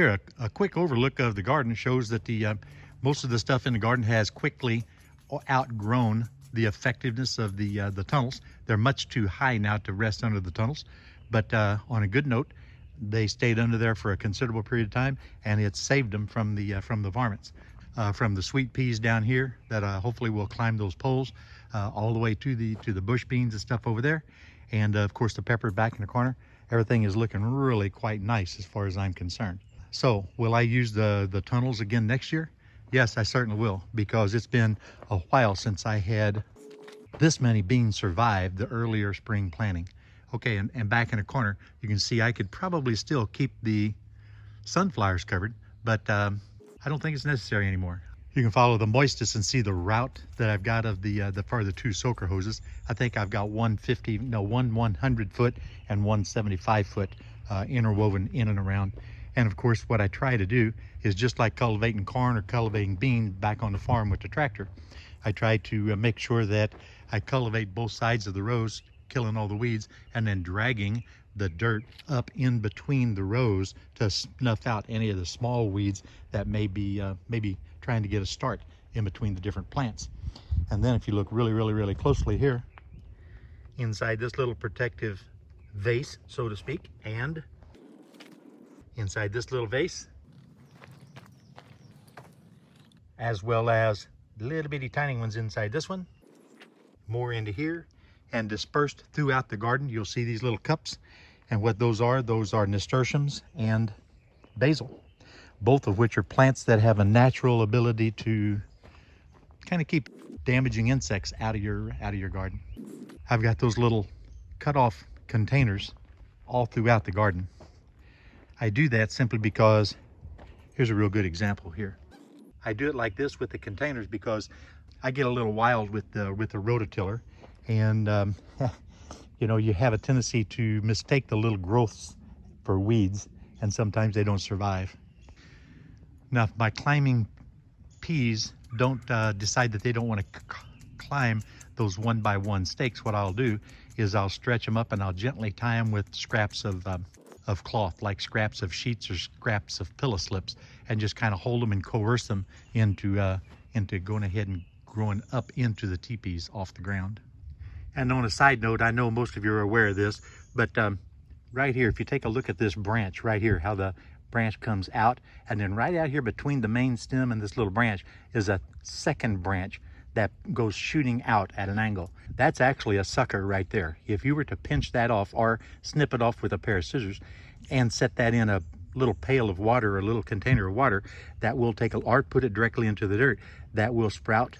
Here, a quick overlook of the garden shows that the most of the stuff in the garden has quickly outgrown the effectiveness of the tunnels. They're much too high now to rest under the tunnels, but on a good note, they stayed under there for a considerable period of time, and it saved them from the varmints. From the sweet peas down here that hopefully will climb those poles all the way to the bush beans and stuff over there, and of course the pepper back in the corner. Everything is looking really quite nice as far as I'm concerned. So will I use the tunnels again next year? Yes, I certainly will, because it's been a while since I had this many beans survive the earlier spring planting. Okay, and back in the corner, you can see I could probably still keep the sunflowers covered, but I don't think it's necessary anymore. You can follow the moistus and see the route that I've got of the for the two soaker hoses. I think I've got one 100 foot and one 75 foot interwoven in and around. And of course, what I try to do is just like cultivating corn or cultivating beans back on the farm with the tractor. I try to make sure that I cultivate both sides of the rows, killing all the weeds, and then dragging the dirt up in between the rows to snuff out any of the small weeds that may be maybe trying to get a start in between the different plants. And then if you look really closely here, inside this little protective vase, so to speak, and inside this little vase, as well as little bitty tiny ones inside this one, more into here, and dispersed throughout the garden, you'll see these little cups. And what those are Nasturtiums and basil, both of which are plants that have a natural ability to kind of keep damaging insects out of your garden. I've got those little cut-off containers all throughout the garden. I do that simply because, here's a real good example here. I do it like this with the containers because I get a little wild with the rototiller, and you know, you have a tendency to mistake the little growths for weeds, and sometimes they don't survive. Now, if my climbing peas don't decide that they don't want to climb those 1x1 stakes, what I'll do is I'll stretch them up and I'll gently tie them with scraps of cloth, like scraps of sheets or scraps of pillow slips, and just kind of hold them and coerce them into going ahead and growing up into the teepees off the ground. And on a side note, I know most of you are aware of this, but right here, if you take a look at this branch right here, how the branch comes out, and then right out here between the main stem and this little branch is a second branch that goes shooting out at an angle. That's actually a sucker right there. If you were to pinch that off or snip it off with a pair of scissors and set that in a little pail of water or a little container of water, that will take or put it directly into the dirt, that will sprout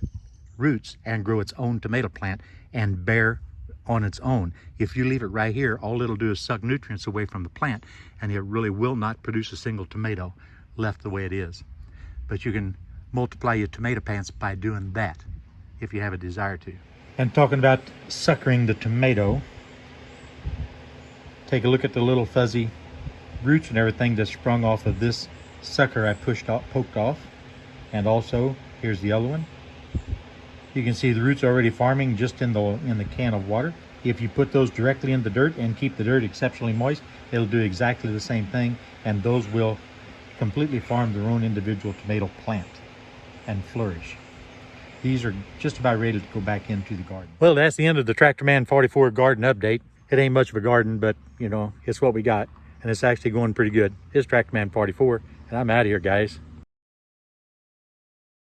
roots and grow its own tomato plant and bear on its own. If you leave it right here, all it'll do is suck nutrients away from the plant, and it really will not produce a single tomato left the way it is. But you can multiply your tomato plants by doing that if you have a desire to. And talking about suckering the tomato, take a look at the little fuzzy roots and everything that sprung off of this sucker I poked off. And also, here's the other one. You can see the roots already forming just in the can of water. If you put those directly in the dirt and keep the dirt exceptionally moist, it'll do exactly the same thing, and those will completely form their own individual tomato plant and flourish. These are just about ready to go back into the garden. Well, that's the end of the Tractorman 44 garden update. It ain't much of a garden, but you know, it's what we got, and it's actually going pretty good. It's Tractorman 44, and I'm out of here, guys.